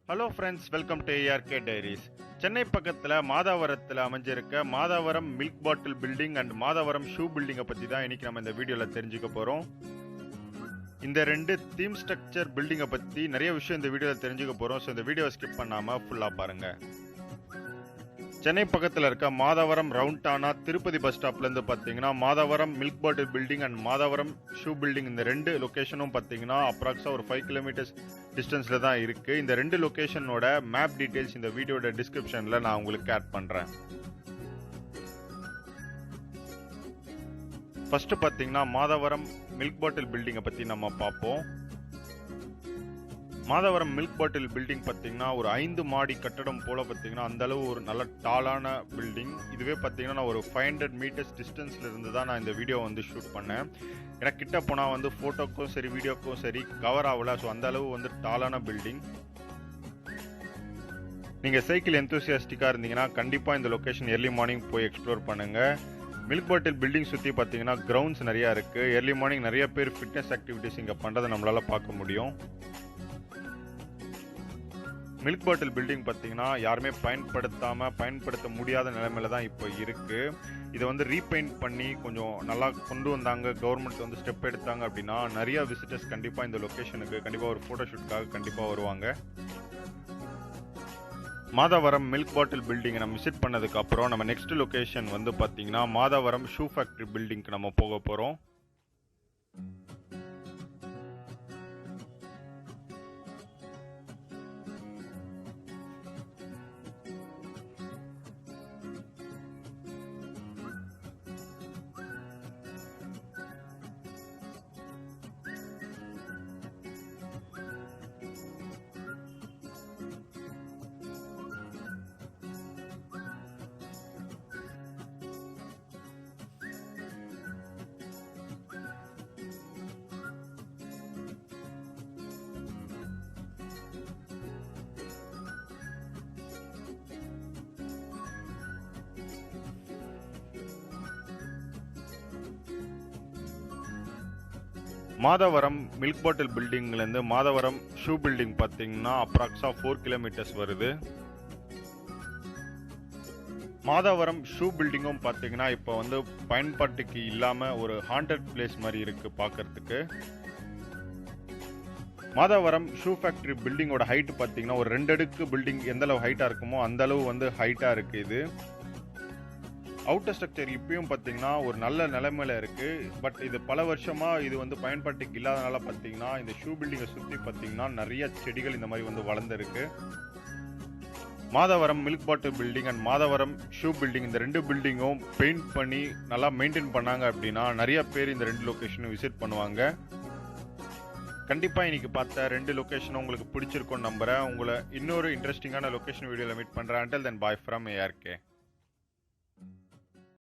Hello friends, welcome to ARK Diaries. Chennai பக்கத்துல மாதவரத்துல அமைஞ்சிருக்க Madhavaram milk bottle building and Madhavaram shoe பில்டிங்கை பத்தி தான் இன்னைக்கு நம்ம இந்த வீடியோல தெரிஞ்சுக்க போறோம். இந்த ரெண்டு தீம் ஸ்ட்ரக்சர் பில்டிங்கை பத்தி நிறைய விஷயம் இந்த வீடியோல தெரிஞ்சுக்க போறோம். ஸோ இந்த வீடியோவை ஸ்கிப் பண்ணாம ஃபுல்லா பாருங்க. சென்னை பக்கத்தில் இருக்க மாதவரம் ரவுண்டானா திருப்பதி பஸ் ஸ்டாப்லேருந்து பார்த்தீங்கன்னா Madhavaram milk bottle building and Madhavaram shoe building இந்த ரெண்டு லொக்கேஷனும் பார்த்தீங்கன்னா அப்ராக்ஸாக ஒரு 5 கிலோமீட்டர்ஸ் டிஸ்டன்ஸில் தான் இருக்குது. இந்த ரெண்டு லொக்கேஷனோட மேப் டீட்டெயில்ஸ் இந்த வீடியோட டிஸ்கிரிப்ஷனில் நான் உங்களுக்கு ஆட் பண்ணுறேன். ஃபர்ஸ்ட் பார்த்தீங்கன்னா மாதவரம் மில்க் பாட்டில் பில்டிங்கை பற்றி நம்ம பார்ப்போம். மாதவரம் மில்க் பாட்டில் பில்டிங் பார்த்தீங்கன்னா ஒரு 5 மாடி கட்டடம் போல பார்த்தீங்கன்னா அந்த அளவு ஒரு நல்ல டாலான பில்டிங். இதுவே பார்த்தீங்கன்னா நான் ஒரு 500 மீட்டர்ஸ் டிஸ்டன்ஸ்ல இருந்து தான் நான் இந்த வீடியோ வந்து ஷூட் பண்ணேன். ஏன்னா கிட்ட போனால் வந்து ஃபோட்டோக்கும் சரி வீடியோக்கும் சரி கவர் ஆகல. ஸோ அந்த அளவு வந்து டாலான பில்டிங். நீங்கள் சைக்கிள் எந்தூசியாஸ்டிக்காக இருந்தீங்கன்னா கண்டிப்பாக இந்த லொக்கேஷன் ஏர்லி மார்னிங் போய் எக்ஸ்ப்ளோர் பண்ணுங்கள். மில்க் பாட்டில் பில்டிங் சுற்றி பார்த்தீங்கன்னா கிரவுண்ட்ஸ் நிறையா இருக்குது. ஏர்லி மார்னிங் நிறைய பேர் ஃபிட்னஸ் ஆக்டிவிட்டிஸ் இங்கே பண்ணுறதை நம்மளால் பார்க்க முடியும். மில்க் பாட்டில் பில்டிங் பார்த்தீங்கன்னா யாருமே பயன்படுத்த முடியாத நிலைமையில தான் இப்போ இருக்குது. இதை வந்து ரீபெயிண்ட் பண்ணி கொஞ்சம் நல்லா கொண்டு வந்தாங்க, கவர்மெண்ட் வந்து ஸ்டெப் எடுத்தாங்க அப்படின்னா நிறைய விசிட்டர்ஸ் கண்டிப்பாக இந்த லொக்கேஷனுக்கு கண்டிப்பாக ஒரு ஃபோட்டோஷூட்காக கண்டிப்பாக வருவாங்க. மாதவரம் மில்க் பாட்டில் பில்டிங்கை நம்ம விசிட் பண்ணதுக்கு அப்புறம் நம்ம நெக்ஸ்ட் லொக்கேஷன் வந்து பார்த்தீங்கன்னா மாதவரம் ஷூ ஃபேக்ட்ரி பில்டிங்க்கு நம்ம போக போகிறோம். மாதவரம் மில்க் பாட்டில் பில்டிங்லேருந்து மாதவரம் ஷூ பில்டிங் பார்த்தீங்கன்னா அப்ராக்ஸா 4 கிலோமீட்டர்ஸ் வருது. மாதவரம் ஷூ பில்டிங்கும் பார்த்தீங்கன்னா இப்போ வந்து பயன்பாட்டுக்கு இல்லாமல் ஒரு ஹாண்டட் பிளேஸ் மாதிரி இருக்குது பார்க்கறதுக்கு. மாதவரம் ஷூ ஃபேக்ட்ரி பில்டிங்கோட ஹைட் பார்த்தீங்கன்னா ஒரு 2 அடுக்கு பில்டிங் எந்த அளவு ஹைட்டாக இருக்குமோ அந்த அளவு வந்து ஹைட்டாக இருக்குது. இது அவுட்டர் ஸ்ட்ரக்சர் இப்பயும் பார்த்தீங்கன்னா ஒரு நல்ல நிலைமையில இருக்கு. பட் இது பல வருஷமா இது வந்து பயன்பாட்டுக்கு இல்லாதனால பார்த்தீங்கன்னா இந்த ஷூ பில்டிங்கை சுற்றி பார்த்தீங்கன்னா நிறைய செடிகள் இந்த மாதிரி வந்து வளர்ந்துருக்கு. Madhavaram milk bottle building and Madhavaram shoe building இந்த ரெண்டு பில்டிங்கும் பெயிண்ட் பண்ணி நல்லா மெயின்டைன் பண்ணாங்க அப்படின்னா நிறைய பேர் இந்த ரெண்டு லொக்கேஷனும் விசிட் பண்ணுவாங்க. கண்டிப்பாக இன்னைக்கு பார்த்த ரெண்டு லொக்கேஷனும் உங்களுக்கு பிடிச்சிருக்கும்னு நம்புறேன். உங்களை இன்னொரு இன்ட்ரெஸ்டிங்கான லொக்கேஷன் வீடியோவில் மீட் பண்ணுறேன். until then bye from ARK.